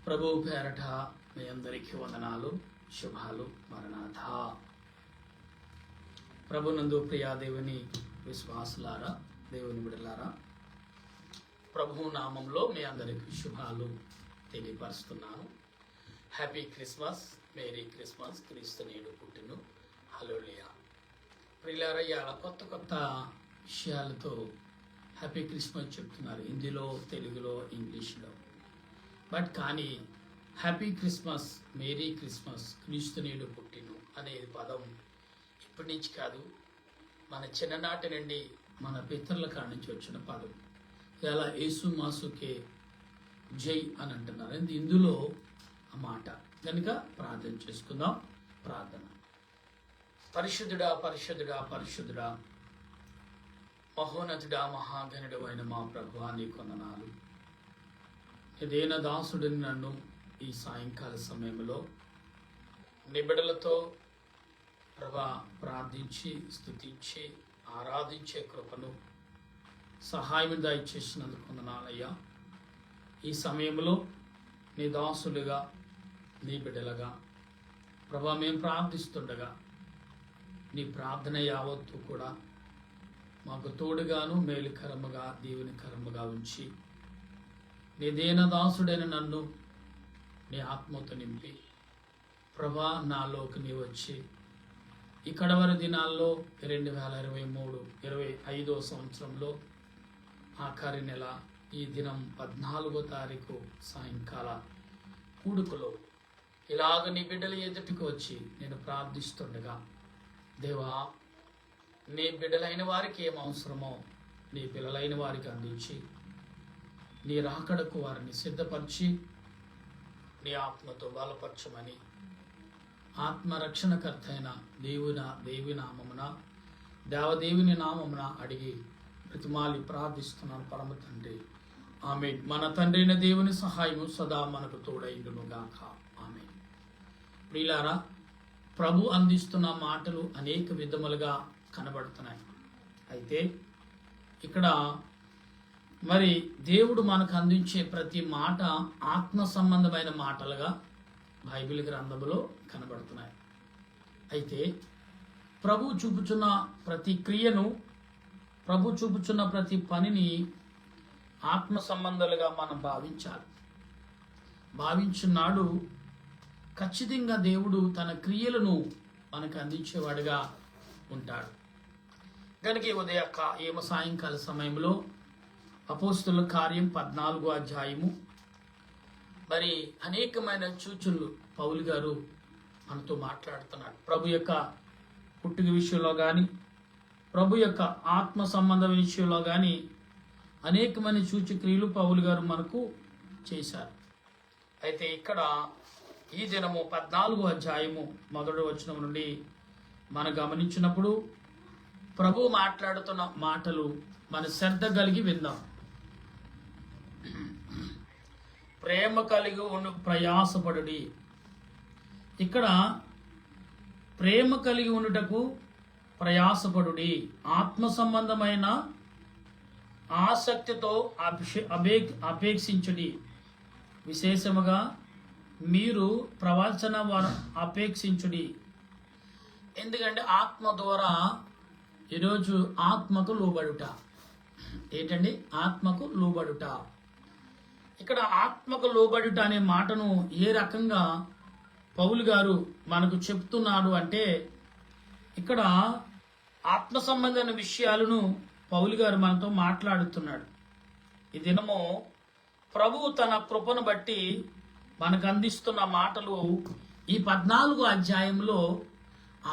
ప్రభు పేరట మీ అందరికీ వందనాలు, శుభాలు. మరణాథ. ప్రభునందు ప్రియా దేవుని విశ్వాసులారా, దేవుని బిడ్డలారా, ప్రభు నామంలో మీ అందరికీ శుభాలు తెలియపరుస్తున్నాను. Happy Christmas, merry Christmas. క్రీస్తు నేడు పుట్టిను. హల్లెలూయా. ప్రియులారా, ఇవాళ కొత్త కొత్త విషయాలతో హ్యాపీ క్రిస్మస్ చెప్తున్నారు, హిందీలో, తెలుగులో, ఇంగ్లీష్లో. బట్ కానీ హ్యాపీ క్రిస్మస్, మేరీ క్రిస్మస్, క్రీస్తు నేడు పుట్టిను అనేది పదం ఇప్పటి నుంచి కాదు, మన చిన్ననాటి నుండి మన పితరుల కాడి నుంచి వచ్చిన పదం. ఇలా యేసు మాసుకే జై అని అంటున్నారు. ఇందులో ఆ మాట కనుక ప్రార్థన చేసుకుందాం. ప్రార్థన. పరిశుద్ధుడా, పరిశుద్ధుడా, పరిశుద్ధుడా, మహోన్నతుడా, మహాగణుడు అయిన మా ప్రభువా, నీ కొందనాలు. ఏదైనా దాసుడిని నన్ను ఈ సాయంకాల సమయంలో నిబిడలతో ప్రభా ప్రార్థించి, స్తుతించి, ఆరాధించే కృపను, సహాయం దయచేసినందుకు వందనాలయ్యా. ఈ సమయంలో నీ దాసులుగా, నీ బిడ్డలుగా ప్రభా మేము ప్రార్థిస్తుండగా నీ ప్రార్థన యావత్తు కూడా మాకు తోడుగాను మేలుకరముగా, దీవెనకరముగా ఉంచి నీ దీనదాసుడైన నన్ను నీ ఆత్మతో నింపి ప్రభా నాలోకి నీ వచ్చి ఈ కడవరి దినాల్లో 2023 25వ సంవత్సరంలో ఆఖరి నెల ఈ దినం 14వ తారీఖు సాయంకాల కూడుకులో ఇలాగ నీ బిడ్డల ఎదుటికి వచ్చి నేను ప్రార్థిస్తుండగా, దేవా నీ బిడ్డలైన వారికి ఏం అవసరమో నీ పిల్లలైన వారికి అందించి నీ రాకడకు వారిని సిద్ధపరిచి నీ ఆత్మతో బలపరచమని ఆత్మరక్షణకర్త అయిన దేవి నామమున, దేవదేవుని నామమున అడిగి ప్రతిమాలి ప్రార్థిస్తున్నాను పరమ తండ్రి. ఆమేన్. మన తండ్రి అయిన దేవుని సహాయము సదా మనకు తోడైండును గాక. ఆమేన్. ప్రియులారా, ప్రభు అందిస్తున్న మాటలు అనేక విధములుగా కనబడుతున్నాయి. అయితే ఇక్కడ మరి దేవుడు మనకు అందించే ప్రతి మాట ఆత్మ సంబంధమైన మాటలుగా బైబిల్ గ్రంథంలో కనబడుతున్నాయి. అయితే ప్రభు చూపుచున్న ప్రతి క్రియను, ప్రభు చూపుచున్న ప్రతి పనిని ఆత్మ సంబంధాలుగా మనం భావించాలి. భావించున్నాడు ఖచ్చితంగా దేవుడు తన క్రియలను మనకు అందించేవాడుగా ఉంటాడు. కనుక ఏమ సాయంకాల సమయంలో అపోస్తుల కార్యం 14వ అధ్యాయము మరి అనేకమైన సూచనలు పౌలు గారు మనతో మాట్లాడుతున్నాడు. ప్రభు యొక్క పుట్టుక విషయంలో కానీ, ప్రభు యొక్క ఆత్మ సంబంధ విషయంలో కానీ అనేకమైన సూచక్రియలు పౌలు గారు మనకు చేశారు. అయితే ఇక్కడ ఈ దినము 14వ అధ్యాయము 1వ వచనం నుండి మనం గమనించినప్పుడు ప్రభు మాట్లాడుతున్న మాటలు మన శ్రద్ధ కలిగి విందాం. ప్రేమ కలిగి ఉండు ప్రయాసపడుడి. ఇక్కడ ప్రేమ కలిగి ఉండుటకు ప్రయాసపడుడి, ఆత్మ సంబంధమైన ఆసక్తితో అపేక్షించుడి. విశేషముగా మీరు ప్రవచన అపేక్షించుడి. ఎందుకంటే ఆత్మ ద్వారా ఈరోజు ఆత్మకు లోబడుట. ఏంటండి? ఆత్మకు లోబడుట. ఇక్కడ ఆత్మకు లోబడుట అనే మాటను ఏ రకంగా పౌలు గారు మనకు చెప్తున్నాడు అంటే, ఇక్కడ ఆత్మ సంబంధమైన విషయాలను పౌలు గారు మనతో మాట్లాడుతున్నాడు. ఈ దినము ప్రభువు తన కృపను బట్టి మనకు అందిస్తున్న మాటలు ఈ 14వ అధ్యాయంలో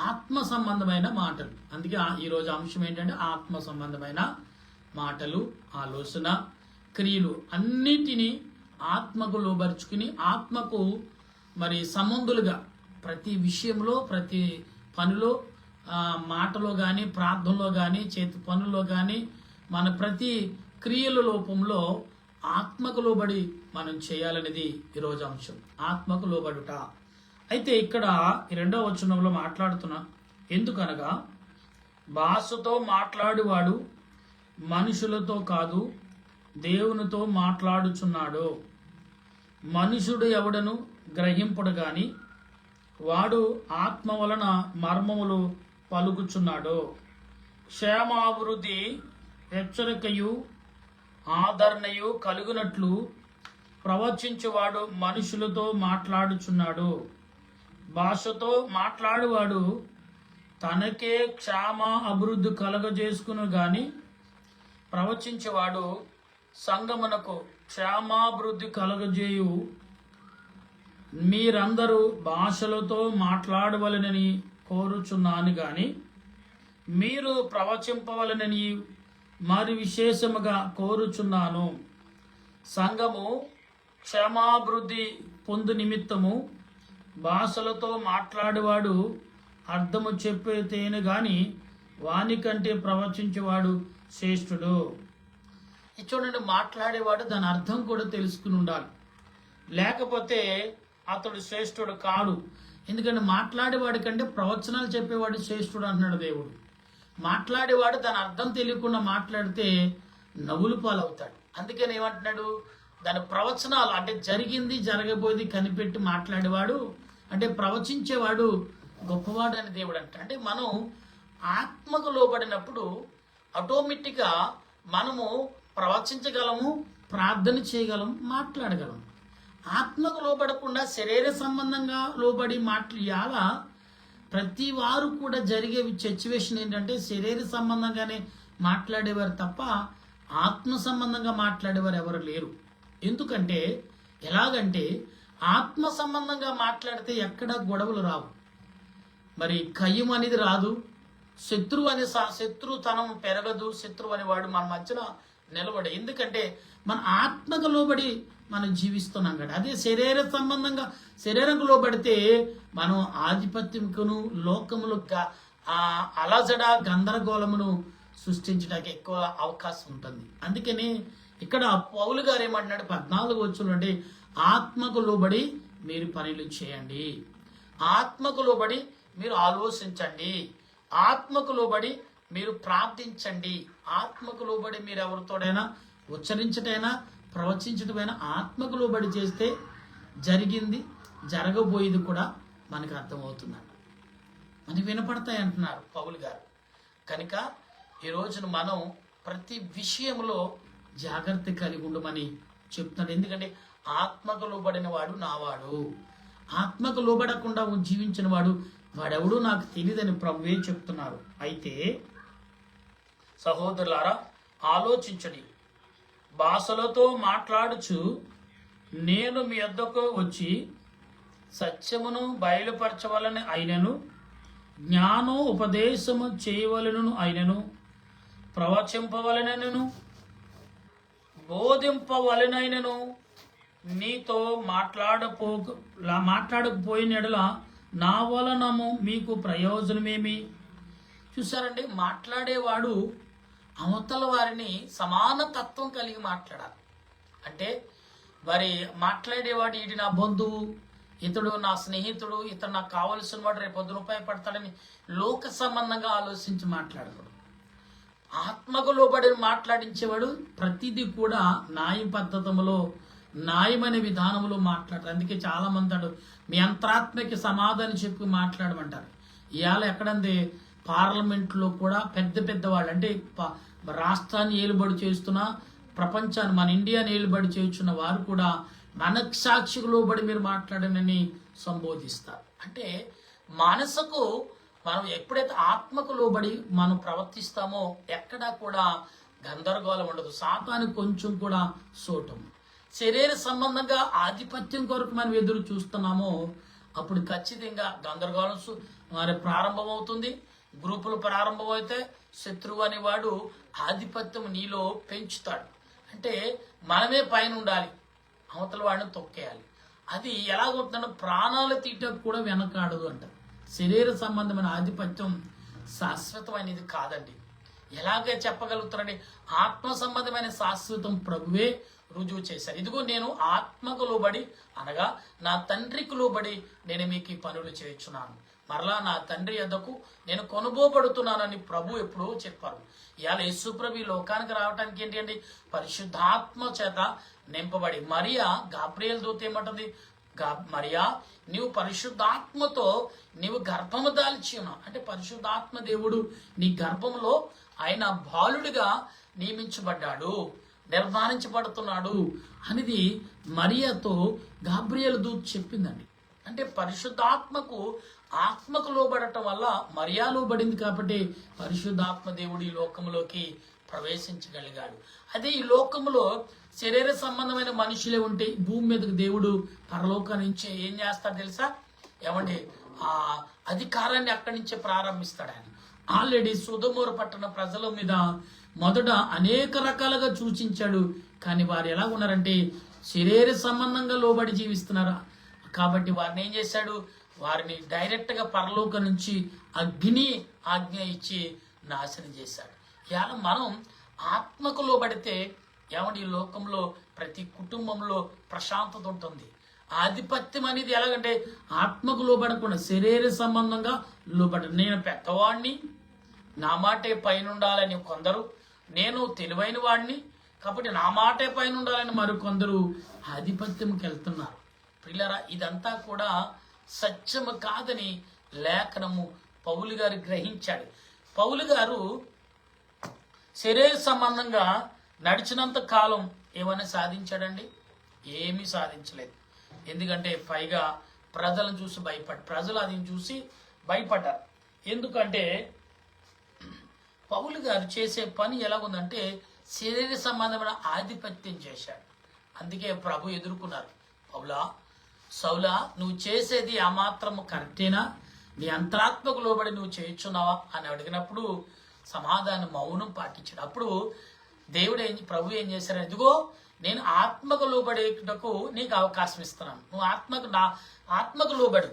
ఆత్మ సంబంధమైన మాటలు. అందుకే ఈరోజు అంశం ఏంటంటే ఆత్మ సంబంధమైన మాటలు, ఆలోచన, క్రియలు అన్నిటినీ ఆత్మకు లోబరుచుకుని ఆత్మకు మరి సంబంధులుగా ప్రతి విషయంలో, ప్రతి పనిలో, మాటలో కానీ, ప్రార్థనలో కానీ, చేతి పనుల్లో కానీ, మన ప్రతి క్రియల లోపంలో ఆత్మకు లోబడి మనం చేయాలనేది ఈరోజు అంశం, ఆత్మకు లోబడుట. అయితే ఇక్కడ 2వ వచనంలో మాట్లాడుతున్నా, ఎందుకనగా భాషతో మాట్లాడువాడు మనుషులతో కాదు దేవునితో మాట్లాడుచున్నాడు. మనుషుడు ఎవడను గ్రహింపుడు గాని వాడు ఆత్మ వలన మర్మములు పలుకుచున్నాడు. క్షేమాభివృద్ధి హెచ్చరికయు ఆదరణయు కలుగునట్లు ప్రవచించువాడు మనుషులతో మాట్లాడుచున్నాడు. భాషతో మాట్లాడువాడు తనకే క్షేమ అభివృద్ధి కలుగజేసుకును గాని ప్రవచించేవాడు సంగమునకు క్షేమాభివృద్ధి కలుగజేయు. మీరందరూ భాషలతో మాట్లాడవలనని కోరుచున్నాను గాని మీరు ప్రవచింపవలనని మరి విశేషముగా కోరుచున్నాను. సంఘము క్షేమాభివృద్ధి పొందు నిమిత్తము భాషలతో మాట్లాడేవాడు అర్థము చెప్పేతేను గాని వానికంటే ప్రవచించేవాడు శ్రేష్ఠుడు. చూడండి, మాట్లాడేవాడు దాని అర్థం కూడా తెలుసుకుని ఉండాలి, లేకపోతే అతడు శ్రేష్ఠుడు కాడు. ఎందుకంటే మాట్లాడేవాడి కంటే ప్రవచనాలు చెప్పేవాడు శ్రేష్ఠుడు అంటున్నాడు దేవుడు. మాట్లాడేవాడు దాని అర్థం తెలియకుండా మాట్లాడితే నవ్వులు పాలవుతాడు. అందుకని ఏమంటున్నాడు, దాని ప్రవచనాలు అంటే జరిగింది జరగబోయేది కనిపెట్టి మాట్లాడేవాడు అంటే ప్రవచించేవాడు గొప్పవాడు అని దేవుడు అంట. అంటే మనం ఆత్మకు లోబడినప్పుడు ఆటోమేటిక్గా మనము ప్రవచించగలము, ప్రార్థన చేయగలము, మాట్లాడగలము. ఆత్మకు లోబడకుండా శరీర సంబంధంగా లోబడి మాట్లాడాల ప్రతి వారు కూడా జరిగే సిచ్యువేషన్ ఏంటంటే శరీర సంబంధంగానే మాట్లాడేవారు తప్ప ఆత్మ సంబంధంగా మాట్లాడేవారు ఎవరు లేరు. ఎందుకంటే ఎలాగంటే ఆత్మ సంబంధంగా మాట్లాడితే ఎక్కడ గొడవలు రావు, మరి కయ్యం అనేది రాదు, శత్రుతనం పెరగదు, శత్రువు అనేవాడు మన మధ్యన నిలబడి. ఎందుకంటే మన ఆత్మకు లోబడి మనం జీవిస్తున్నాం కదా. అదే శరీర సంబంధంగా శరీరంకు లోబడితే మనం ఆధిపత్యంకును లోకములు అలజడ గందరగోళమును సృష్టించడానికి ఎక్కువ అవకాశం ఉంటుంది. అందుకని ఇక్కడ పౌలు గారు ఏమంటున్నాడు 14 వచనంలో, ఆత్మకు లోబడి మీరు పనులు చేయండి, ఆత్మకు లోబడి మీరు ఆలోచించండి, ఆత్మకు లోబడి మీరు ప్రార్థించండి, ఆత్మకు లోబడి మీరు ఎవరితోడైనా ఉచ్చరించటైనా ప్రవచించటమైనా ఆత్మకు లోబడి చేస్తే జరిగింది జరగబోయేది కూడా మనకు అర్థమవుతుందంట, మనకి వినపడతాయి అంటున్నారు పౌలు గారు. కనుక ఈ రోజున మనం ప్రతి విషయంలో జాగ్రత్త కలిగి ఉండమని చెప్తున్నాడు. ఎందుకంటే ఆత్మకు లోబడిన వాడు నావాడు, ఆత్మకు లోబడకుండా జీవించిన వాడెవడూ నాకు తెలియదని ప్రభువే చెప్తున్నారు. అయితే సహోదరులారా ఆలోచించండి, భాషలతో మాట్లాడుచు నేను మీ వద్దకు వచ్చి సత్యమును బయలుపరచవలని అయినను జ్ఞానో ఉపదేశము చేయవలనను అయినను ప్రవచింపవలనను బోధింపవలనైనను నీతో మాట్లాడకపోయిన ఎడల నా వలనము మీకు ప్రయోజనమేమి? చూసారండి, మాట్లాడేవాడు అవతల వారిని సమాన తత్వం కలిగి మాట్లాడాలి. అంటే మరి మాట్లాడేవాడు ఇటు నా బంధువు, ఇతడు నా స్నేహితుడు, ఇతడు నాకు కావలసిన వాడు, రేపు పొద్దున ఉపయోగపడతాడని లోక సంబంధంగా ఆలోచించి మాట్లాడకూడదు. ఆత్మకు లోబడి మాట్లాడించేవాడు ప్రతిదీ కూడా న్యాయ పద్ధతిలో న్యాయమైన విధానంలో మాట్లాడతారు. అందుకే చాలా మంది అంటాడు మీ అంతరాత్మకి సమాధానం చెప్పి మాట్లాడమంటారు. ఇవాళ ఎక్కడంది పార్లమెంట్లో కూడా పెద్ద వాళ్ళు అంటే రాష్ట్రాన్ని ఏలుబడి చేస్తున్న ప్రపంచాన్ని మన ఇండియాని ఏలుబడి చేస్తున్న వారు కూడా మనస్సాక్షికి లోబడి మీరు మాట్లాడనని సంబోధిస్తారు. అంటే మనసుకు మనం ఎప్పుడైతే ఆత్మకు లోబడి మనం ప్రవర్తిస్తామో ఎక్కడా కూడా గందరగోళం ఉండదు, సాతానికి కొంచెం కూడా సోటం. శరీర సంబంధంగా ఆధిపత్యం కొరకు మనం ఎదురు చూస్తున్నామో అప్పుడు ఖచ్చితంగా గందరగోళం మరి ప్రారంభమవుతుంది. గ్రూపులు ప్రారంభమైతే శత్రువు అనేవాడు ఆధిపత్యం నీలో పెంచుతాడు. అంటే మనమే పైన ఉండాలి, అవతల వాడిని తొక్కేయాలి. అది ఎలాగవుతుందంటే ప్రాణాలు తీయటకు కూడా వెనకాడదు అంట. శరీర సంబంధమైన ఆధిపత్యం శాశ్వతమైనది కాదండి. ఎలాగే చెప్పగలుగుతారండి? ఆత్మ సంబంధమైన శాశ్వతం ప్రభువే రుజువు చేశారు. ఇదిగో నేను ఆత్మకు లోబడి అనగా నా తండ్రికి లోబడి నేను మీకు ఈ పనులు చేయించున్నాను. మరలా నా తండ్రి యొద్దకు నేను కొనుగోబడుతున్నానని ప్రభు ఎప్పుడో చెప్పారు. ఇవాళ యేసుప్రభు ఈ లోకానికి రావడానికి ఏంటి అండి? పరిశుద్ధాత్మ చేత నింపబడి. మరియా గాబ్రియల్ దూత ఏమంటుంది? మరియా, నీవు పరిశుద్ధాత్మతో నీవు గర్భము దాల్చి ఉన్నావు. అంటే పరిశుద్ధాత్మ దేవుడు నీ గర్భంలో ఆయన బాలుడిగా నియమించబడ్డాడు, నిర్మాణించబడుతున్నాడు అనేది మరియాతో గాబ్రియల్ దూత చెప్పిందండి. అంటే పరిశుద్ధాత్మకు ఆత్మకు లోబడటం వల్ల మరియా లోబడింది కాబట్టి పరిశుద్ధాత్మ దేవుడు ఈ లోకంలోకి ప్రవేశించగలిగాడు. అదే ఈ లోకంలో శరీర సంబంధమైన మనుషులే ఉంటే భూమి మీదకి దేవుడు పరలోకం నుంచి ఏం చేస్తాడు తెలుసా? ఏమండి, ఆ అధికారాన్ని అక్కడి నుంచే ప్రారంభిస్తాడు ఆయన. ఆల్రెడీ సొదొమోరు పట్టణ ప్రజల మీద మొదట అనేక రకాలుగా సూచించాడు. కానీ వారు ఎలా ఉన్నారంటే శరీర సంబంధంగా లోబడి జీవిస్తున్నారు. కాబట్టి వారిని ఏం చేశాడు? వారిని డైరెక్ట్గా పరలోకం నుంచి అగ్ని ఆజ్ఞ ఇచ్చి నాశనం చేశాడు. ఇవాళ మనం ఆత్మకు లోబడితే ఏమంటే ఈ లోకంలో ప్రతి కుటుంబంలో ప్రశాంతత ఉంటుంది. ఆధిపత్యం అనేది ఎలాగంటే ఆత్మకు లోబడకుండా శరీర సంబంధంగా లోబడ. నేను పెద్దవాడిని, నా మాటే పైన ఉండాలని కొందరు, నేను తెలివైన వాడిని కాబట్టి నా మాటే పైన ఉండాలని మరికొందరు ఆధిపత్యంకి వెళ్తున్నారు. పిల్లరా, ఇదంతా కూడా సత్యము కాదని లేఖనము పౌలు గారు గ్రహించాడు. పౌలు గారు శరీర సంబంధంగా నడిచినంత కాలం ఏమైనా సాధించాడండి? ఏమీ సాధించలేదు. ఎందుకంటే పైగా ప్రజలను చూసి ప్రజలు అది చూసి భయపడ్డారు. ఎందుకంటే పౌలు గారు చేసే పని ఎలా ఉందంటే శరీర సంబంధమైన ఆధిపత్యం చేశాడు. అందుకే ప్రభు ఎదుర్కొన్నారు. సౌలా, నువ్వు చేసేది ఆ మాత్రము కరెక్టేనా? నీ అంతరాత్మకు లోబడి నువ్వు చేయించున్నావా అని అడిగినప్పుడు సమాధానం మౌనం పాటించాడు. అప్పుడు ప్రభు ఏం చేశారు? ఇదిగో నేను ఆత్మకు లోబడేటకు నీకు అవకాశం ఇస్తున్నాను. నువ్వు ఆత్మకు లోబడు,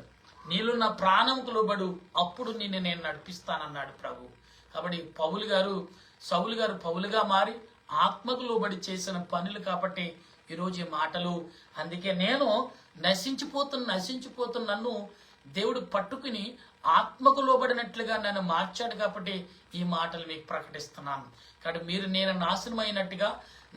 నీళ్ళు నా ప్రాణంకు లోబడు, అప్పుడు నిన్ను నేను నడిపిస్తానన్నాడు ప్రభు. కాబట్టి సౌలు గారు పౌలుగా మారి ఆత్మకు లోబడి చేసిన పనులు కాబట్టి ఈరోజు ఈ మాటలు. అందుకే నేను నశించిపోతున్న నన్ను దేవుడు పట్టుకుని ఆత్మకు లోబడినట్లుగా నన్ను మార్చాడు కాబట్టి ఈ మాటలు మీకు ప్రకటిస్తున్నాను. కాబట్టి మీరు నేను నాశనమైనట్టుగా,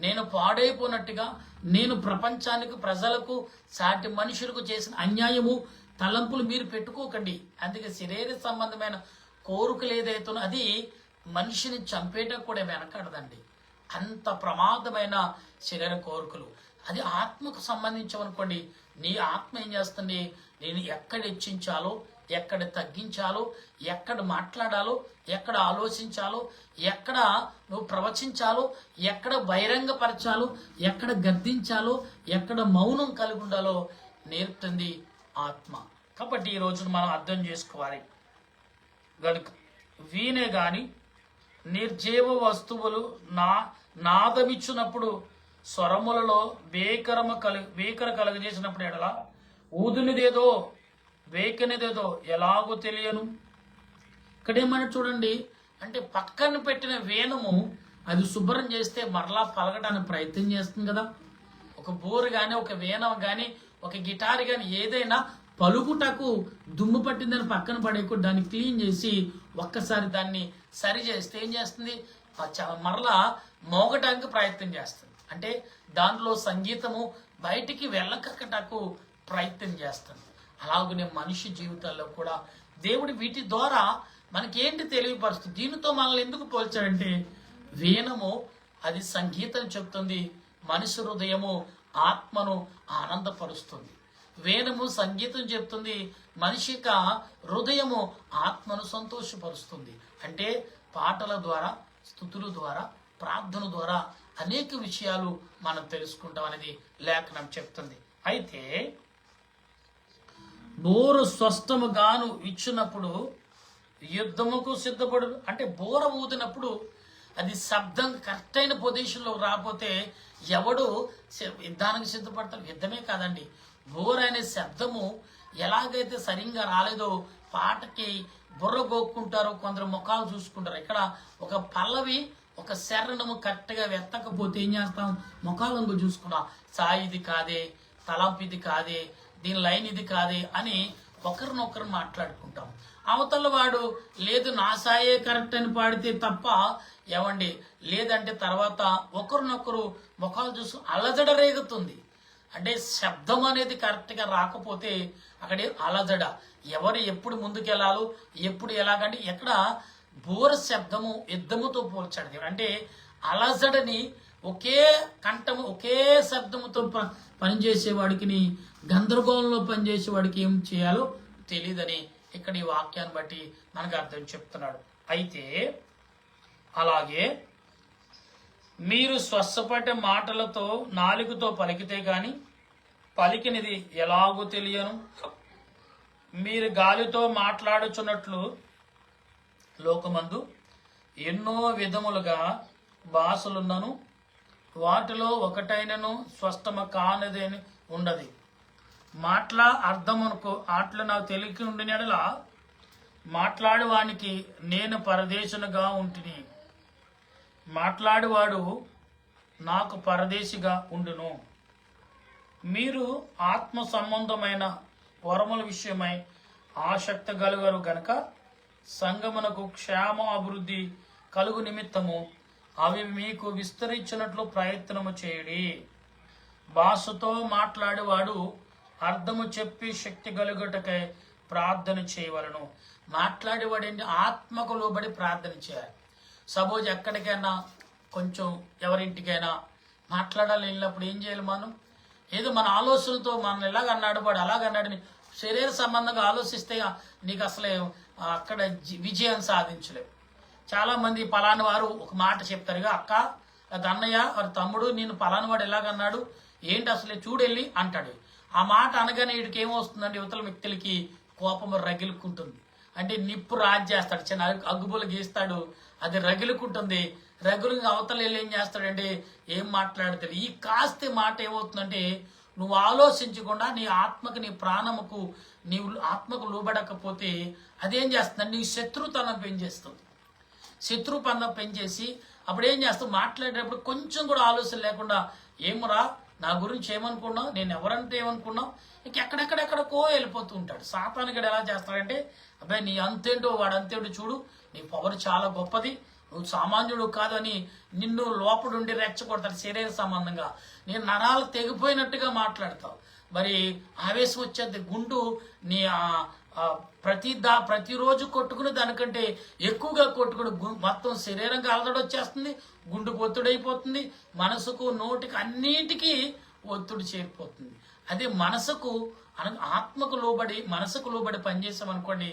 నేను పాడైపోయినట్టుగా, నేను ప్రపంచానికి, ప్రజలకు, సాటి మనుషులకు చేసిన అన్యాయము తలంపులు మీరు పెట్టుకోకండి. అందుకే శరీర సంబంధమైన కోరికలు ఏదైతుందో అది మనిషిని చంపేయటం కూడా వెనకడదండి. అంత ప్రమాదమైన శరీర కోరికలు. అది ఆత్మకు సంబంధించమనుకోండి. నీ ఆత్మ ఏం చేస్తుంది? నేను ఎక్కడ హెచ్చించాలో, ఎక్కడ తగ్గించాలో, ఎక్కడ మాట్లాడాలో, ఎక్కడ ఆలోచించాలో, ఎక్కడ నువ్వు ప్రవచించాలో, ఎక్కడ బహిరంగపరచాలో, ఎక్కడ గద్దించాలో, ఎక్కడ మౌనం కలిగి ఉండాలో నేర్పుతుంది ఆత్మ. కాబట్టి ఈ రోజున మనం అర్థం చేసుకోవాలి. గనుక వీనే గాని నిర్జీవ వస్తువులు నాదమిచ్చినప్పుడు స్వరములలో వేకర కలుగజేసినప్పుడు ఎడలా ఊదునిదేదో వేకనిదేదో ఎలాగో తెలియను. ఇక్కడేమన్నా చూడండి, అంటే పక్కన పెట్టిన వేణము అది శుభ్రం చేస్తే మరలా పలకడానికి ప్రయత్నం చేస్తుంది కదా. ఒక బోరు కానీ, ఒక వీణ కానీ, ఒక గిటార్ కానీ ఏదైనా పలుకుటకు దుమ్ము పట్టిందని పక్కన పడేకు దాన్ని క్లీన్ చేసి ఒక్కసారి దాన్ని సరి చేస్తే ఏం చేస్తుంది? మరలా మోగటానికి ప్రయత్నం చేస్తుంది. అంటే దాంట్లో సంగీతము బయటికి వెళ్ళకటకు ప్రయత్నం చేస్తుంది. అలాగనే మనిషి జీవితాల్లో కూడా దేవుడు వీటి ద్వారా మనకేంటి తెలియపరుస్తుంది. దీనితో మనల్ని ఎందుకు పోల్చాడంటే వీణము అది సంగీతం చెప్తుంది, మనిషి హృదయము ఆత్మను ఆనందపరుస్తుంది. వేదము సంగీతం చెప్తుంది, మనిషి హృదయము ఆత్మను సంతోషపరుస్తుంది. అంటే పాటల ద్వారా, స్తుతుల ద్వారా, ప్రార్థన ద్వారా అనేక విషయాలు మనం తెలుసుకుంటాం అనేది లేఖనం చెప్తుంది. అయితే బోరు స్పష్టముగాను ఇచ్చినప్పుడు యుద్ధముకు సిద్ధపడు. అంటే బోర ఊదినప్పుడు అది శబ్దం కరెక్ట్ అయిన పొజిషన్లో రాకపోతే ఎవడు యుద్ధానికి సిద్ధపడతాడు? యుద్ధమే కాదండి, బోర అనే శబ్దము ఎలాగైతే సరిగ్గా రాలేదో పాటకి బుర్ర గోక్కుంటారో, కొందరు ముఖాలు చూసుకుంటారు. ఇక్కడ ఒక పల్లవి, ఒక శరణము కరెక్ట్గా వెత్తకపోతే ఏం చేస్తాం? ముఖాలను చూసుకున్నాం. సాయి ఇది కాదే, తలంపు ఇది కాదే, దీని లైన్ ఇది కాదే అని ఒకరినొకరు మాట్లాడుకుంటాం. అవతల వాడు లేదు నా సాయే కరెక్ట్ అని పాడితే తప్ప ఏమండి లేదంటే తర్వాత ఒకరినొకరు ముఖాలు చూసి అలజడ రేగుతుంది. అంటే శబ్దం అనేది కరెక్ట్గా రాకపోతే అక్కడే అలజడ, ఎవరు ఎప్పుడు ముందుకెళ్ళాలో ఎప్పుడు ఎలాగంటే ఎక్కడ బోర శబ్దము యుద్ధముతో పోల్చాడు. అంటే అలజడని ఒకే కంఠము ఒకే శబ్దముతో పనిచేసేవాడికి గందరగోళంలో పనిచేసేవాడికి ఏం చేయాలో తెలియదని ఇక్కడ ఈ వాక్యాన్ని బట్టి మనకు అర్థం చెప్తున్నాడు. అయితే అలాగే మీరు స్వస్థపడే మాటలతో నాలుగుతో పలికితే గాని పలికినది ఎలాగో తెలియను. మీరు గాలితో మాట్లాడుచున్నట్లు లోకమందు ఎన్నో విధములుగా భాషలున్నను వాటిలో ఒకటైనను స్పష్టమ కానిదేని ఉండదు. మాట్లా అర్థమునకు ఆటలు నాకు తెలిసి ఉండినలా మాట్లాడేవానికి నేను పరదేశునిగా ఉంటిని, మాట్లాడేవాడు నాకు పరదేశిగా ఉండును. మీరు ఆత్మ సంబంధమైన వరముల విషయమై ఆసక్తి కలుగరు గనక సంగమునకు క్షేమ అభివృద్ధి కలుగు నిమిత్తము అవి మీకు విస్తరించినట్లు ప్రయత్నము చేయడి. భాషతో మాట్లాడేవాడు అర్థము చెప్పి శక్తి కలుగుటకై ప్రార్థన చేయవలను. మాట్లాడేవాడు ఏంటి? ఆత్మకు లోబడి ప్రార్థన చేయాలి. సపోజ్ ఎక్కడికైనా కొంచెం ఎవరింటికైనా మాట్లాడాలి వెళ్ళినప్పుడు ఏం చేయాలి? మనం ఏదో మన ఆలోచనలతో మనం ఎలాగన్నాడు వాడు అలాగన్నాడని శరీర సంబంధంగా ఆలోచిస్తే నీకు అసలే అక్కడ విజయం సాధించలేవు. చాలా మంది పలాని వారు ఒక మాట చెప్తారుగా, అక్క అది అన్నయ్య వారి తమ్ముడు నేను పలాని వాడు ఎలాగన్నాడు ఏంటి అసలే చూడెళ్ళి అంటాడు. ఆ మాట అనగానే వీడికి ఏమొస్తుందంటే యువతల వ్యక్తులకి కోపం రగిలుకుంటుంది. అంటే నిప్పు రాజేస్తాడు, చిన్న అగ్గుబులు గీస్తాడు, అది రగిలుకుంటుంది. రగులు అవతల వెళ్ళి ఏం చేస్తాడంటే ఏం మాట్లాడతాడు. ఈ కాస్త మాట ఏమవుతుందంటే నువ్వు ఆలోచించకుండా నీ ఆత్మకు నీ ప్రాణముకు నీవు ఆత్మకు లోబడకపోతే అదేం చేస్తుందంటే నీ శత్రుతనం పెంచేస్తుంది. శత్రుపందం పెంచేసి అప్పుడు ఏం చేస్తావు? మాట్లాడేటప్పుడు కొంచెం కూడా ఆలోచన లేకుండా ఏమరా నా గురించి ఏమనుకున్నావు, నేను ఎవరంటే ఏమనుకున్నావు, ఎక్కడెక్కడెక్కడికో వెళ్ళిపోతూ ఉంటాడు. సాతానుగడు ఎలా చేస్తాడంటే అబ్బాయి నీ అంతేంటో వాడు అంతేంటో చూడు, నీ పవర్ చాలా గొప్పది, నువ్వు సామాన్యుడు కాదని నిన్ను లోపడుండి రెచ్చగొడతాడు. శరీర సంబంధంగా నేను నరాలు తెగిపోయినట్టుగా మాట్లాడతావు. మరి ఆవేశం వచ్చేది, గుండు నీ ప్రతిరోజు కొట్టుకుని దానికంటే ఎక్కువగా కొట్టుకుని మొత్తం శరీరంగా అలదడి వచ్చేస్తుంది, గుండుకు ఒత్తిడైపోతుంది, మనసుకు నోటికి అన్నిటికీ ఒత్తిడి చేరిపోతుంది. అదే మనసుకు ఆత్మకు లోబడి మనసుకు లోబడి పనిచేసామనుకోండి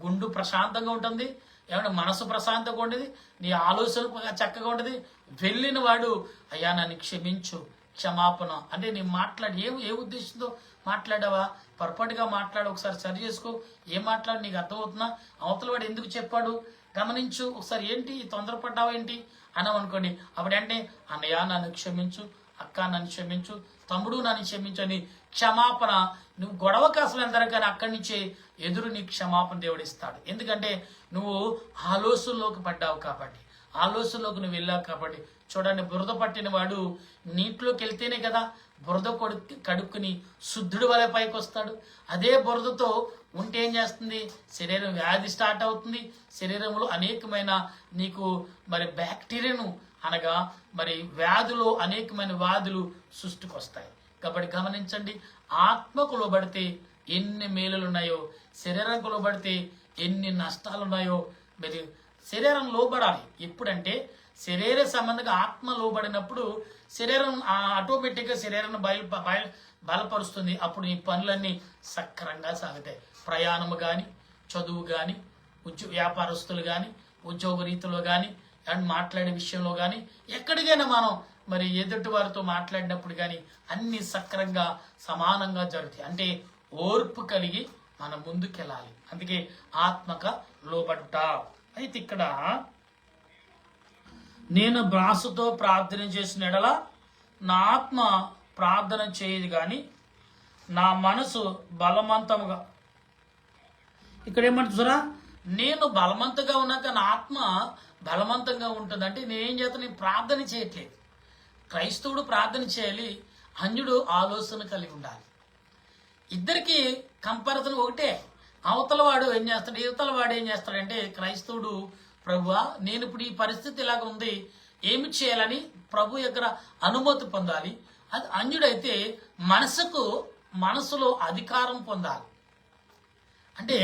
గుండు ప్రశాంతంగా ఉంటుంది, ఏమంటే మనసు ప్రశాంతంగా ఉండేది, నీ ఆలోచన చక్కగా ఉండేది. వెళ్ళిన వాడు అయ్యా నన్ను క్షమించు, క్షమాపణ అంటే నీ మాట్లాడి ఏ ఉద్దేశంతో మాట్లాడావా, పొరపాటుగా మాట్లాడు, ఒకసారి సరి చేసుకో, ఏం మాట్లాడు నీకు అర్థమవుతున్నా, అవతల వాడు ఎందుకు చెప్పాడు గమనించు, ఒకసారి ఏంటి తొందరపడ్డావు ఏంటి అన్నామనుకోండి. అప్పుడంటే అన్నయ్య నన్ను క్షమించు, అక్క నన్ను క్షమించు, తమ్ముడు నన్ను క్షమించు అని క్షమాపణ. నువ్వు గొడవకు అసలు ఎందరూ కానీ అక్కడి నుంచే ఎదురు నీ క్షమాపణ దేవుడు ఇస్తాడు. ఎందుకంటే నువ్వు ఆలోచనలోకి పడ్డావు కాబట్టి, ఆలోచనలోకి నువ్వు వెళ్ళావు కాబట్టి. చూడండి, బురద పట్టిన వాడు నీటిలోకి వెళ్తేనే కదా బురద కడుక్కుని శుద్ధుడి వలె పైకి వస్తాడు. అదే బురదతో ఉంటే ఏం చేస్తుంది? శరీరం వ్యాధి స్టార్ట్ అవుతుంది. శరీరంలో అనేకమైన నీకు మరి బ్యాక్టీరియాను అనగా మరి వ్యాధులు అనేకమైన వ్యాధులు సృష్టికి వస్తాయి. కాబట్టి గమనించండి, ఆత్మకు లోబడితే ఎన్ని మేలులు ఉన్నాయో, శరీరంకు లోబడితే ఎన్ని నష్టాలు ఉన్నాయో. మరి శరీరం లోబడాలి ఎప్పుడంటే శరీర సంబంధంగా ఆత్మ లోబడినప్పుడు శరీరం ఆటోమేటిక్గా శరీరాన్ని బలపరుస్తుంది. అప్పుడు ఈ పనులన్నీ సక్రంగా సాగుతాయి. ప్రయాణము కానీ, చదువు కానీ, వ్యాపారస్తులు కానీ, ఉద్యోగ రీతిలో కానీ, అండ్ మాట్లాడే విషయంలో కానీ, ఎక్కడికైనా మనం మరి ఎదుటి వారితో మాట్లాడినప్పుడు కానీ అన్ని సక్రంగా సమానంగా జరుగుతాయి. అంటే ఓర్పు కలిగి మనం ముందుకెళ్ళాలి. అందుకే ఆత్మక లోబడుట. అయితే ఇక్కడ నేను భాషతో ప్రార్థన చేసిన ఎడల నా ఆత్మ ప్రార్థన చేయదు కానీ నా మనసు బలవంతముగా, ఇక్కడ ఏమంటున్నారా, నేను బలవంతంగా ఉన్నాక నా ఆత్మ బలవంతంగా ఉంటుంది. అంటే నేనేం చేస్తాను? నేను ప్రార్థన చేయట్లేదు. క్రైస్తవుడు ప్రార్థన చేయాలి, అన్యుడు ఆలోచన కలిగి ఉండాలి. ఇద్దరికి కంపారిజన్ ఒకటే. అవతల వాడు ఏం చేస్తాడు, యువతల వాడు ఏం చేస్తాడంటే, క్రైస్తవుడు ప్రభువా నేను ఇప్పుడు ఈ పరిస్థితి ఇలాగ ఉంది, ఏమి చేయాలని ప్రభు దగ్గర అనుమతి పొందాలి. అది అన్యుడైతే మనసులో అధికారం పొందాలి. అంటే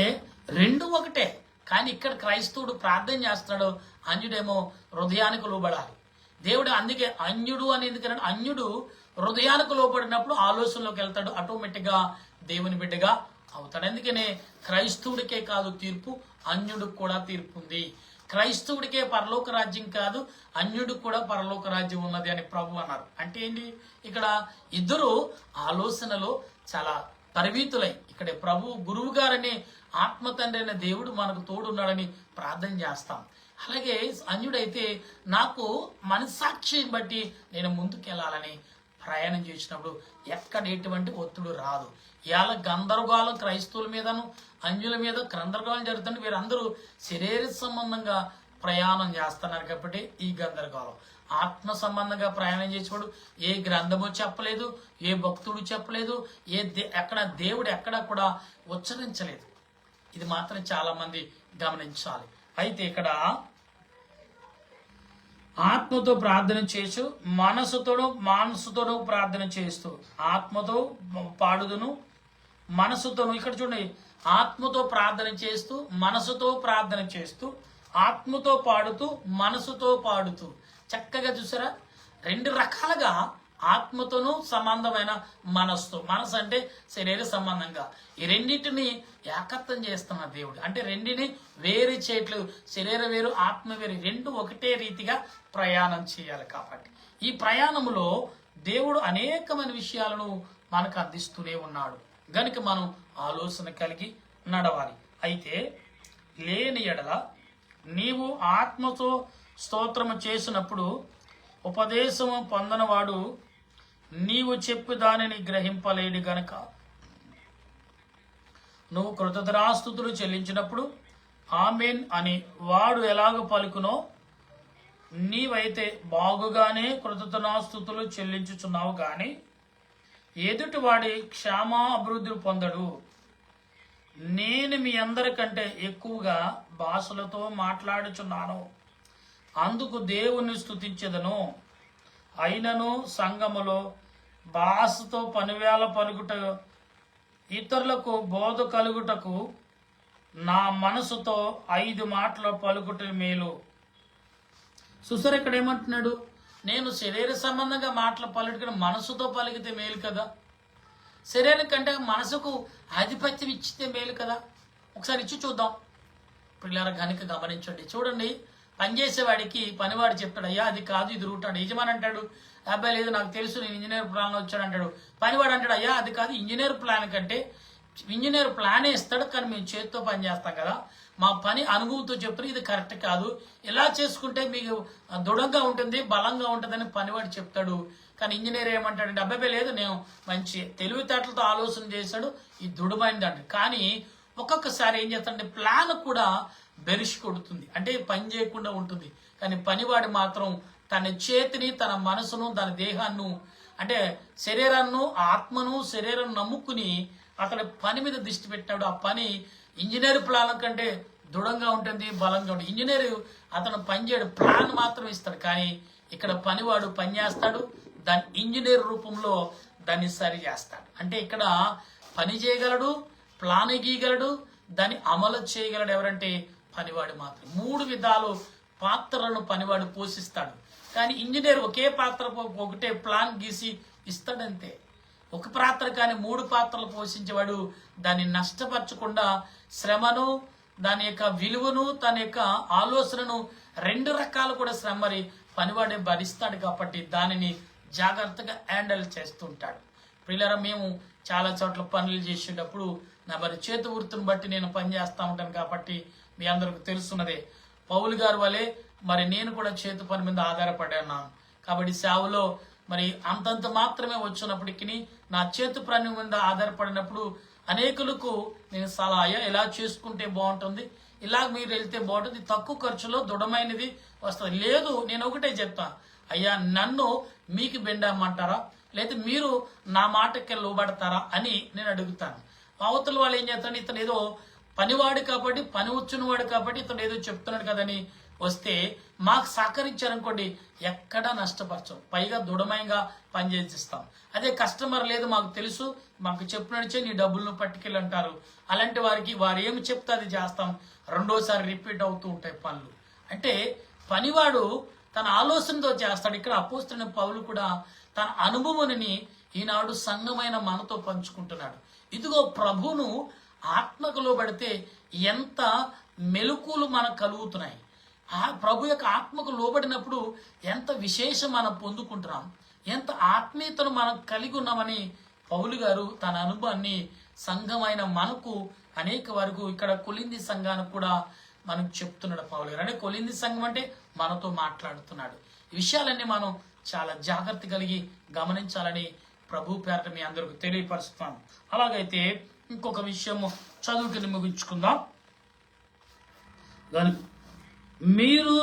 రెండు ఒకటే. కానీ ఇక్కడ క్రైస్తవుడు ప్రార్థన చేస్తున్నాడు, అన్యుడేమో హృదయానికి లోబడాలి. దేవుడు అందుకే అన్యుడు అని ఎందుకంటే, అన్యుడు హృదయానికి లోబడినప్పుడు ఆలోచనలోకి వెళ్తాడు, ఆటోమేటిక్గా దేవుని బిడ్డగా అవుతాడు. అందుకనే క్రైస్తవుడికే కాదు తీర్పు, అన్యుడికి కూడా తీర్పు ఉంది. క్రైస్తవుడికే పరలోక రాజ్యం కాదు, అన్యుడికి కూడా పరలోక రాజ్యం ఉన్నది అని ప్రభు అన్నారు. అంటే ఏంటి, ఇక్కడ ఇద్దరు ఆలోచనలో చాలా పరిమితులై ఇక్కడ ప్రభు గురువు గారని ఆత్మ తండ్రి అయిన దేవుడు మనకు తోడున్నాడని ప్రార్థన చేస్తాం. అలాగే అన్యుడైతే నాకు మనస్సాక్షిని బట్టి నేను ముందుకెళ్ళాలని ప్రయాణం చేసినప్పుడు ఎక్కడ ఎటువంటి ఒత్తిడి రాదు. ఇవాళ గందరగోళం క్రైస్తవుల మీదను అన్యుల మీద గందరగోళం జరుగుతుంది. వీరందరూ శరీర సంబంధంగా ప్రయాణం చేస్తున్నారు కాబట్టి ఈ గందరగోళం. ఆత్మ సంబంధంగా ప్రయాణం చేసేవాడు ఏ గ్రంథము చెప్పలేదు, ఏ భక్తుడు చెప్పలేదు, ఎక్కడ దేవుడు ఎక్కడ కూడా ఉచ్చరించలేదు. ఇది మాత్రం చాలా మంది గమనించాలి. అయితే ఇక్కడ ఆత్మతో ప్రార్థన చేస్తూ మనసుతోనూ ప్రార్థన చేస్తూ, ఆత్మతో పాడుదును మనసుతోను. ఇక్కడ చూడండి, ఆత్మతో ప్రార్థన చేస్తూ మనసుతో ప్రార్థన చేస్తూ, ఆత్మతో పాడుతూ మనసుతో పాడుతూ. చక్కగా చూసారా, రెండు రకాలుగా ఆత్మతోనూ సంబంధమైన మనస్సు అంటే శరీర సంబంధంగా ఈ రెండింటిని ఏకత్వం చేస్తున్న దేవుడు. అంటే రెండిని వేరు చేయట్లేదు, శరీర వేరు ఆత్మ వేరు, రెండు ఒకటే రీతిగా ప్రయాణం చేయాలి. కాబట్టి ఈ ప్రయాణంలో దేవుడు అనేకమైన విషయాలను మనకు అందిస్తూనే ఉన్నాడు. గనుక మనం ఆలోచన కలిగి నడవాలి. అయితే లేని ఎడల నీవు ఆత్మతో స్తోత్రము చేసినప్పుడు ఉపదేశము పొందనవాడు నీవు చెప్పు దానిని గ్రహింపలేడు గనక నువ్వు కృతజ్ఞతాస్తుతులు చెల్లించినప్పుడు ఆమేన్ అని వాడు ఎలాగో పలుకునో నీవైతే బాగుగానే కృతజ్ఞతాస్తుతులు చెల్లించుచున్నావు గాని ఎదుటి వాడి క్షేమాభివృద్ధి పొందడు. నేను మీ అందరికంటే ఎక్కువగా భాషలతో మాట్లాడుచున్నాను, అందుకు దేవుణ్ణి స్తుతించెదను. అయినను సంఘములో భాషతో పనివేళ పలుకుట ఇతరులకు బోధ కలుగుటకు నా మనసుతో 5 మాటలు పలుకుట మేలు. చూసారు ఇక్కడ ఏమంటున్నాడు, నేను శరీర సంబంధంగా మాటలు పలుకుని మనసుతో పలికితే మేలు కదా, శరీరం కంటే మనసుకు ఆధిపత్యం ఇచ్చితే మేలు కదా. ఒకసారి ఇచ్చి చూద్దాం. పిల్లల గనుక గమనించండి. చూడండి, పనిచేసేవాడికి పనివాడు చెప్తాడు, అయ్యా అది కాదు ఇది రూట్ అంటాడు. యజమాని అంటాడు, అబ్బాయి లేదు నాకు తెలుసు నేను ఇంజనీర్ ప్లాన్లో వచ్చాడు అంటాడు. పనివాడు అంటాడు, అయ్యా అది కాదు ఇంజనీర్ ప్లాన్ కంటే ఇంజనీర్ ప్లానే ఇస్తాడు, కానీ మేము చేతితో పని చేస్తాం కదా, మా పని అనుభవంతో చెప్తారు ఇది కరెక్ట్ కాదు, ఇలా చేసుకుంటే మీకు దృఢంగా ఉంటుంది బలంగా ఉంటుందని పనివాడు చెప్తాడు. కానీ ఇంజనీర్ ఏమంటాడంటే, అబ్బాయి లేదు నేను మంచి తెలివితేటలతో ఆలోచన చేశాడు ఇది దృఢమైంది అంటాడు. కానీ ఒక్కొక్కసారి ఏం చేస్తాడంటే ప్లాన్ కూడా బెరిష్ కొడుతుంది, అంటే పని చేయకుండా ఉంటుంది. కానీ పనివాడు మాత్రం తన చేతిని తన మనసును తన దేహాన్ని అంటే శరీరాన్ని ఆత్మను శరీరం నమ్ముకుని అతని పని మీద దృష్టి పెట్టినాడు. ఆ పని ఇంజనీర్ ప్లాన్ కంటే దృఢంగా ఉంటుంది బలంగా ఉంటుంది. ఇంజనీర్ అతను పని చేయడు, ప్లాన్ మాత్రం ఇస్తాడు. కానీ ఇక్కడ పనివాడు పని చేస్తాడు, దాని ఇంజనీర్ రూపంలో దాన్ని సరి చేస్తాడు. అంటే ఇక్కడ పని చేయగలడు, ప్లాన్ గీయగలడు, దాన్ని అమలు చేయగలడు ఎవరంటే పనివాడు మాత్రం. 3 విధాలు పాత్రలను పనివాడు పోషిస్తాడు. కానీ ఇంజనీర్ ఒకే పాత్ర ఒకటే ప్లాన్ గీసి ఇస్తాడంతే. ఒక పాత్ర కానీ 3 పాత్రలు పోషించేవాడు దాన్ని నష్టపరచకుండా శ్రమను దాని యొక్క విలువను తన యొక్క ఆలోచనను 2 రకాలు కూడా శ్రమ మరి పనివాడే భరిస్తాడు. కాబట్టి దానిని జాగ్రత్తగా హ్యాండిల్ చేస్తుంటాడు. పిల్లరా, మేము చాలా చోట్ల పనులు చేసేటప్పుడు నా మరి చేతి వృత్తిని బట్టి నేను పని చేస్తూ ఉంటాను. కాబట్టి మీ అందరికి తెలుసున్నదే, పౌలు గారు వలె మరి నేను కూడా చేతి పని మీద ఆధారపడాను. కాబట్టి సేవలో మరి అంతంత మాత్రమే వచ్చినప్పటికీ నా చేతి పని మీద ఆధారపడినప్పుడు అనేకులకు నేను సలహా, ఇలా చేసుకుంటే బాగుంటుంది, ఇలా మీరు వెళ్తే బాగుంటుంది, తక్కువ ఖర్చులో దృఢమైనది వస్తుంది. లేదు నేను ఒకటే చెప్తా, అయ్యా నన్ను మీకు బెండమ్మంటారా, లేదా మీరు నా మాటకి లోబడతారా అని నేను అడుగుతాను. అవతల వాళ్ళు ఏం చేస్తాడు, ఇతను ఏదో పనివాడు కాబట్టి, పని వచ్చినవాడు కాబట్టి ఇతను ఏదో చెప్తున్నాడు కదని వస్తే మాకు సహకరించారనుకోండి ఎక్కడా నష్టపరచం, పైగా దృఢమైనగా పనిచేసిస్తాం. అదే కస్టమర్ లేదు మాకు తెలుసు, మాకు చెప్పినడిచే నీ డబ్బులను పట్టుకెళ్ళి అంటారు. అలాంటి వారికి వారు ఏమి చెప్తే అది చేస్తాం, రెండోసారి రిపీట్ అవుతూ ఉంటాయి పనులు. అంటే పనివాడు తన ఆలోచనతో చేస్తాడు. ఇక్కడ అపోస్తలుడైన పౌలు కూడా తన అనుభవాన్ని ఈనాడు సంఘమైన మనతో పంచుకుంటున్నాడు. ఇదిగో ప్రభువును ఆత్మకు లోబడితే ఎంత మెలకువలు మనకు కలుగుతున్నాయి, ఆ ప్రభు యొక్క ఆత్మకు లోబడినప్పుడు ఎంత విశేషం మనం పొందుకుంటున్నాం, ఎంత ఆత్మీయతను మనం కలిగి ఉన్నామని పౌలు గారు తన అనుభవాన్ని సంఘమైన మనకు అనేక వరకు ఇక్కడ కొలింది సంఘానికి కూడా మనకు చెప్తున్నాడు పౌలు గారు. అంటే కొలింది సంఘం అంటే మనతో మాట్లాడుతున్నాడు. ఈ విషయాలన్నీ మనం చాలా జాగ్రత్త కలిగి గమనించాలని ప్రభు పేరట మీ అందరికి తెలియపరుస్తున్నాను. అలాగైతే ఇంకొక విషయము చదువుకుని ముగించుకుందాం. దాని మీరు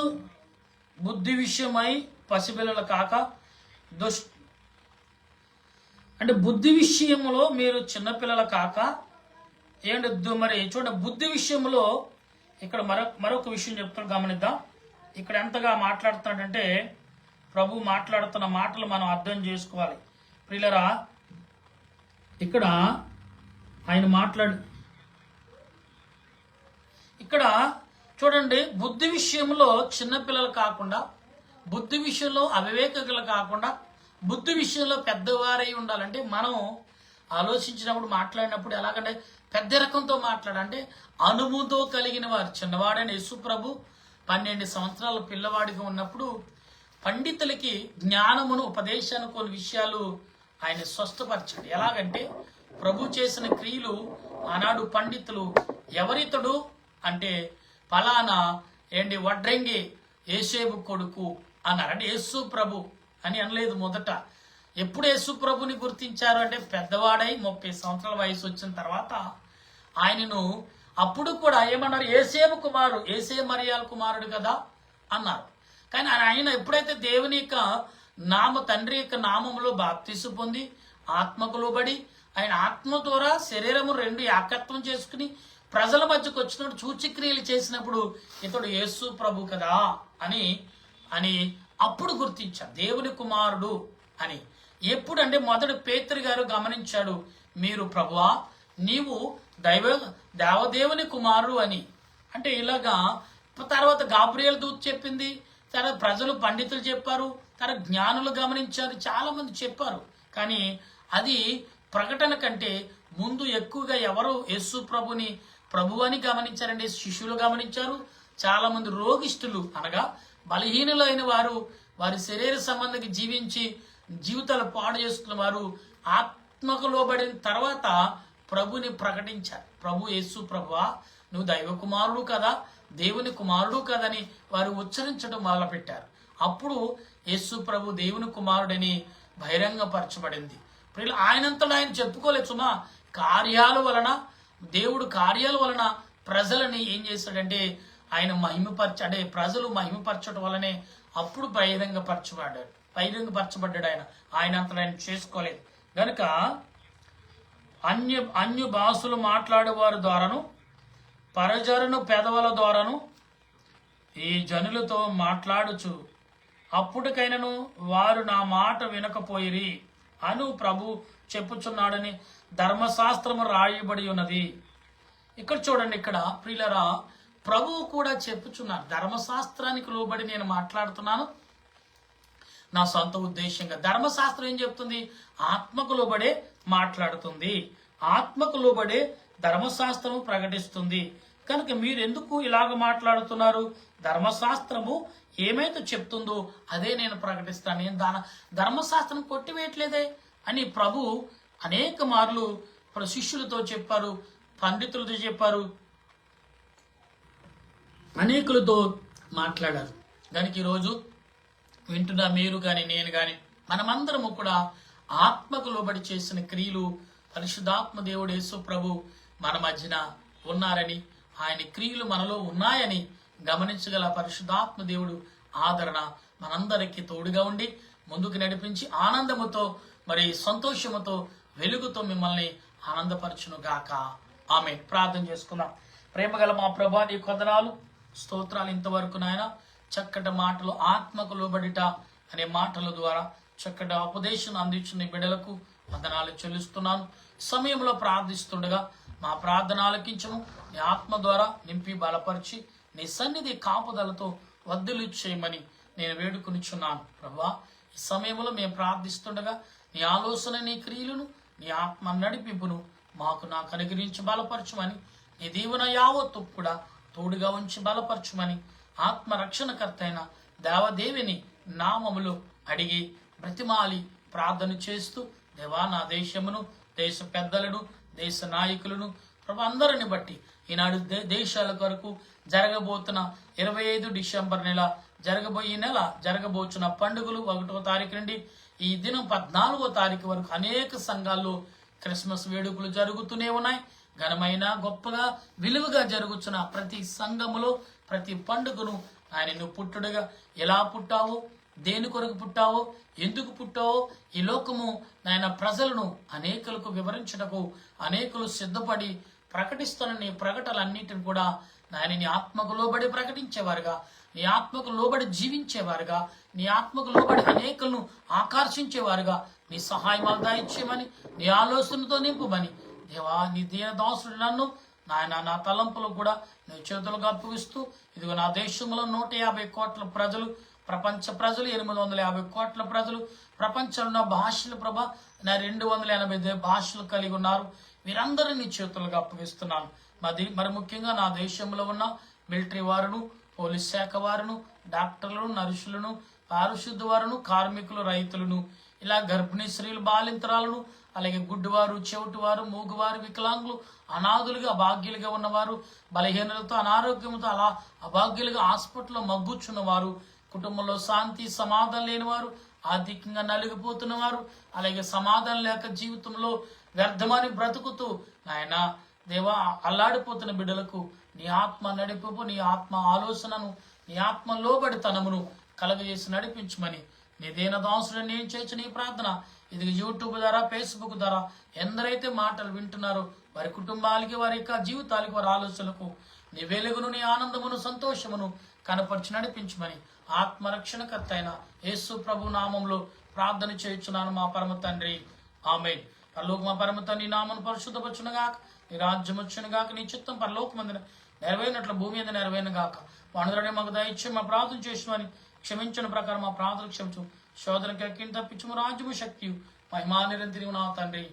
బుద్ధి విషయమై పసిపిల్లలు కాక అంటే బుద్ధి విషయంలో మీరు చిన్నపిల్లలు కాక ఏంటి మరి చూడండి, బుద్ధి విషయంలో ఇక్కడ మరొక విషయం చెప్తాను, గమనిద్దాం. ఇక్కడ ఎంతగా మాట్లాడుతున్నాడంటే ప్రభు మాట్లాడుతున్న మాటలు మనం అర్థం చేసుకోవాలి ప్రియులరా. ఇక్కడ ఆయన ఇక్కడ చూడండి, బుద్ధి విషయంలో చిన్నపిల్లలు కాకుండా, బుద్ధి విషయంలో అవివేకకులు కాకుండా, బుద్ధి విషయంలో పెద్దవారై ఉండాలంటే మనం ఆలోచించినప్పుడు మాట్లాడినప్పుడు ఎలాగంటే పెద్ద రకంతో మాట్లాడంటే అనుభూతో కలిగిన వారు. చిన్నవాడైన యేసు ప్రభు 12 సంవత్సరాల పిల్లవాడిగా ఉన్నప్పుడు పండితులకి జ్ఞానమును ఉపదేశాన్ని కొన్ని విషయాలు ఆయన స్పష్టపరిచాడు. ఎలాగంటే ప్రభు చేసిన క్రియలు ఆనాడు పండితులు ఎవరితడు అంటే ఫలానా వడ్రంగి యేసేపు కొడుకు అన్నారు. అంటే యేసు ప్రభు అని అనలేదు మొదట. ఎప్పుడు యేసు ప్రభుని గుర్తించారు అంటే పెద్దవాడై 30 సంవత్సరాల వయసు వచ్చిన తర్వాత ఆయనను అప్పుడు కూడా ఏమన్నారు, యేసేపు కుమారుడు, యేసే మరియాల కుమారుడు కదా అన్నారు. కానీ ఆయన ఎప్పుడైతే దేవుని యొక్క తండ్రి యొక్క నామములో బాప్తిసు పొంది ఆత్మకు లోబడి ఆయన ఆత్మ ద్వారా శరీరము రెండు ఏకత్వం చేసుకుని ప్రజల మధ్యకు వచ్చినప్పుడు సూచక్రియలు చేసినప్పుడు ఇతడు యేసు ప్రభు కదా అని అని అప్పుడు గుర్తించాడు దేవుని కుమారుడు అని. ఎప్పుడంటే మొదటి పేతురు గారు గమనించాడు, మీరు ప్రభువా నీవు దేవదేవుని కుమారుడు అని. అంటే ఇలాగా తర్వాత గాబ్రియల్ దూత చెప్పింది, తర్వాత ప్రజలు పండితులు చెప్పారు, తర్వాత జ్ఞానులు గమనించారు, చాలా మంది చెప్పారు. కానీ అది ప్రకటన కంటే ముందు ఎక్కువగా ఎవరు యేసు ప్రభుని ప్రభు అని గమనించారండి, శిష్యులు గమనించారు. చాలా మంది రోగిష్ఠులు అనగా బలహీనులైన వారు, వారి శరీర సంబంధికి జీవించి జీవితాలు పాడు చేసుకున్న వారు ఆత్మకు లోబడిన తర్వాత ప్రభుని ప్రకటించారు. ప్రభు యేసు ప్రభువా నువ్వు దైవ కుమారుడు కదా, దేవుని కుమారుడు కదని వారు ఉచ్చరించడం మొదలుపెట్టారు. అప్పుడు యేసు ప్రభు దేవుని కుమారుడని బహిరంగపరచబడింది. ఆయనంతటా ఆయన చెప్పుకోలేదు సుమా, కార్యాల వలన దేవుడు కార్యాల వలన ప్రజలని ఏం చేశాడంటే ఆయన అంటే ప్రజలు మహిమపరచడం వలనే అప్పుడు బహిరంగపరచబడ్డాడు. ఆయన అంతటా ఆయన చేసుకోలేదు గనుక అన్య భాషలు మాట్లాడేవారి ద్వారాను పరజరును పెదవుల ద్వారాను ఈ జనులతో మాట్లాడుచు అప్పుటికైనను వారు నా మాట వినకపోయిరి అను ప్రభు చెప్పుచున్నాడని ధర్మశాస్త్రము రాయబడి ఉన్నది. ఇక్కడ చూడండి, ఇక్కడ ప్రియులరా ప్రభువు కూడా చెప్పుచున్నారు, ధర్మశాస్త్రానికి లోబడి నేను మాట్లాడుతున్నాను నా సొంత ఉద్దేశంగా. ధర్మశాస్త్రం ఏం చెప్తుంది? ఆత్మకు లోబడే మాట్లాడుతుంది, ఆత్మకు లోబడే ధర్మశాస్త్రము ప్రకటిస్తుంది. కనుక మీరు ఎందుకు ఇలాగ మాట్లాడుతున్నారు? ధర్మశాస్త్రము ఏమైతే చెప్తుందో అదే నేను ప్రకటిస్తాను, నేను ధర్మశాస్త్రం కొట్టివేయట్లేదే అని ప్రభు అనేక మార్లు ఇప్పుడు శిష్యులతో చెప్పారు, పండితులతో చెప్పారు, అనేకులతో మాట్లాడారు. దానికి ఈరోజు వింటున్న మీరు కానీ నేను కానీ మనమందరము కూడా ఆత్మకు లోబడి చేసిన క్రియలు పరిశుద్ధాత్మ దేవుడు యేసు ప్రభు మన మధ్యన ఉన్నారని, ఆయన క్రియలు మనలో ఉన్నాయని గమనించగల పరిశుద్ధాత్మ దేవుడు ఆదరణ మనందరికీ తోడుగా ఉండి ముందుకు నడిపించి ఆనందముతో మరి సంతోషముతో వెలుగుతో మిమ్మల్ని ఆనందపరచును గాక. ఆమేన్. ప్రార్థన చేసుకుందాం. ప్రేమగల మా ప్రభా, నీ వందనాలు, స్తోత్రాలు. ఇంతవరకు నాయన చక్కటి మాటలు, ఆత్మకు లోబడిట అనే మాటల ద్వారా చక్కటి ఉపదేశం అందించిన బిడ్డలకు వందనాలు చెల్లిస్తున్నాను. సమయంలో ప్రార్థిస్తుండగా మా ప్రార్థన ఆలకించము, నీ ఆత్మ ద్వారా నింపి బలపరిచి నీ సన్నిధి కాపుదలతో వద్దులు చేయమని నేను వేడుకొనిచున్నాను. ప్రభా, ఈ సమయంలో మేము ప్రార్థిస్తుండగా నీ ఆలోచన, నీ క్రియలను, నీ ఆత్మ నడిపింపును నాకు అనుగ్రహించి బలపరచమని, నీ దీవెన యావత్తు కూడా తోడుగా ఉంచి బలపరచమని ఆత్మ రక్షణకర్త అయిన దేవదేవిని నామములో అడిగి బ్రతిమాలి ప్రార్థన చేస్తూ, దేవా, నా దేశమును, దేశ పెద్దలను, దేశ నాయకులను, ప్రభు అందరిని బట్టి ఈనాడు దేశాల కొరకు జరగబోతున్న 25 డిసెంబర్ నెల జరగబోతున్న పండుగలు 1వ తారీఖు నుండి ఈ దినం 14వ తారీఖు వరకు అనేక సంఘాల్లో క్రిస్మస్ వేడుకలు జరుగుతూనే ఉన్నాయి. ఘనమైన గొప్పగా విలువగా జరుగుతున్న ప్రతి సంఘములో ప్రతి పండుగను ఆయన నువ్వు పుట్టుడుగా ఎలా పుట్టావో, దేని కొరకు పుట్టావో, ఎందుకు పుట్టావో ఈ లోకము నాయన ప్రజలను అనేకులకు వివరించటకు అనేకులు సిద్ధపడి ప్రకటిస్తున్న నీ ప్రకటనలన్నిటిని కూడా నాయన నీ ఆత్మకు లోబడి ప్రకటించేవారుగా, నీ ఆత్మకు లోబడి జీవించేవారుగా, నీ ఆత్మకు లోబడి అనేకులను ఆకర్షించేవారుగా నీ సహాయం దాయిచ్చేయమని, నీ ఆలోచనతో నింపమని, దేవా, నీ దీన దాసుడు నన్ను నాయన నా తలంపులు కూడా నీ చేతులుగా అప్పగిస్తూ, ఇదిగో నా దేశంలో 150 కోట్ల ప్రజలు, ప్రపంచ ప్రజలు 850 కోట్ల ప్రజలు, ప్రపంచంలో భాషలు ప్రభ నా 280 భాషలు కలిగి ఉన్నారు. వీరందరినీ చేతులుగా అప్పగిస్తున్నాను. మరి ముఖ్యంగా నా దేశంలో ఉన్న మిలిటరీ వారును, పోలీస్ శాఖ వారును, డాక్టర్లను, నర్సులను, పారిశుద్ధ వారును, కార్మికులు, రైతులను, ఇలా గర్భిణీ స్త్రీలు, బాలింతరాలను, అలాగే గుడ్డివారు, చెవిటివారు, మూగువారు, వికలాంగులు, అనాథులుగా అభాగ్యులుగా ఉన్నవారు, బలహీనలతో అనారోగ్యంతో అలా అభాగ్యులుగా హాస్పిటల్లో మగ్గుచున్నవారు, కుటుంబంలో శాంతి సమాధానం లేనివారు, ఆర్థికంగా నలిగిపోతున్నవారు, అలాగే సమాధానం లేక జీవితంలో వ్యర్థమని బ్రతుకుతూ నాయన దేవా అల్లాడిపోతున్న బిడ్డలకు నీ ఆత్మ నడిపింపు, నీ ఆత్మ ఆలోచనను, నీ ఆత్మ లోబడితనమును కలగజేసి నడిపించమని నీ దీన దాసుడని నేను చేసిన నీ ప్రార్థన ఇది యూట్యూబ్ ద్వారా, ఫేస్బుక్ ద్వారా ఎందరైతే మాటలు వింటున్నారో వారి కుటుంబాలకి, వారి యొక్క జీవితాలకి, వారి ఆలోచనలకు నీ వెలుగును, నీ ఆనందమును, సంతోషమును కనపరిచి నడిపించమని ఆత్మరక్షణకర్త అయిన యేసు ప్రభు నామంలో ప్రార్థన చేయుచున్నాను మా పరమ తండ్రి. ఆమేన్. పరలోక మా పరమ తండ్రి నామను పరిశుద్ధపరచునుగాక, నీ రాజ్యం వచ్చునుగాక, నీ చిత్తం పరలోకమందున నెరవేరినట్లు భూమి మీద నెరవేరునుగాక. వాణుదరుడే మాకు దయచేసి మా ప్రార్థన చేసినని క్షమించిన ప్రకారం మా ప్రార్థన క్షమించు, శోధనకి ఎక్కిని తప్పించము, రాజ్యము శక్తి మహిమా నిరంతరము నా తండ్రి.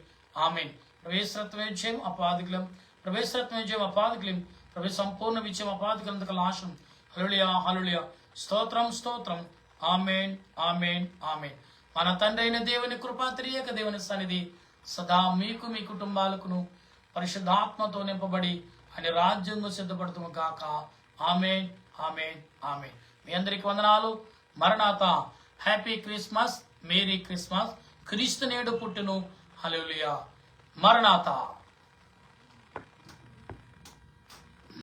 ఆమేన్. ప్రవేశరత్వమే జయం అపాదికలం, ప్రవేశరత్వమే జయం అపాదికలం, ప్రవేశ సంపూర్ణ విజయం అపాదికలంతక నాశనం. హల్లెలూయా, హల్లెలూయా. స్తోత్రం, స్తోత్రం. ఆమేన్, ఆమేన్, ఆమేన్. మన తండ్రి అయిన దేవుని కృపా, త్రియక దేవుని సన్నిధి సదా మీకు, మీ కుటుంబాలకును పరిశుద్ధాత్మతో నింపబడి అని రాజ్యంగా సిద్ధపడుతుము గాక. ఆమేన్, ఆమేన్, ఆమేన్. మీ అందరికి వందనాలు. మరణాత. Happy Christmas, merry Christmas. క్రీస్తు నేడు పుట్టును. హల్లెలూయా. మరణాత.